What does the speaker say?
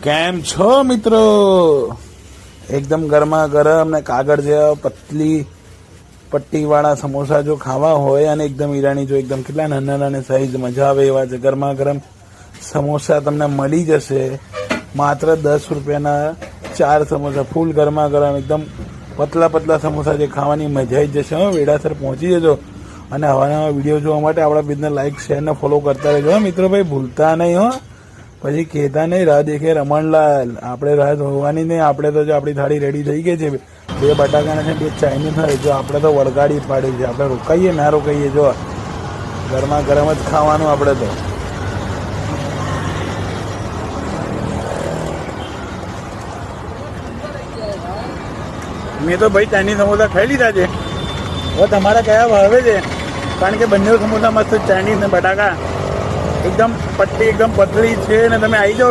કેમ છો મિત્રો? એકદમ ગરમા ગરમ ને કાગળ જેવા પતલી પટ્ટીવાળા સમોસા જો ખાવા હોય અને એકદમ ઈરાની જો એકદમ કેટલા નાના નાના સાઈઝ મજા આવે એવા છે ગરમા ગરમ સમોસા તમને મળી જશે માત્ર 10 રૂપિયાના 4 સમોસા ફૂલ ગરમા ગરમ એકદમ પતલા પતલા સમોસા જે ખાવાની મજા જ જશે. વેડાસર પહોંચી જજો અને આવા નવા વિડીયો જોવા માટે આપણા પેજને લાઈક શેર ને ફોલો કરતા રહેજો મિત્રો. ભાઈ ભૂલતા નહીં હો, પછી કહેતા નહીં રાહ દેખે રમણલાલ. આપણે રાહ જોવાની નહીં. આપણે તો જો આપણી થાળી રેડી થઈ ગઈ છે, 2 બટાકાના છે, 2 ચાઇનીઝ હોય, જો આપણે તો વળગાડી પાડી છે. આપણે રોકાઈએ ના રોકાઈએ, જો ગરમા ગરમ જ ખાવાનું આપણે તો. મેં તો ભાઈ ચાઇનીઝ સમોસા ખાઈ લીધા છે. હવે તમારા કયા ભાવે છે? કારણ કે બંને સમોસા મસ્ત ચાઇનીઝ ને બટાકા એકદમ પટ્ટી એકદમ પતળી છે ને તમે આવી જાઓ.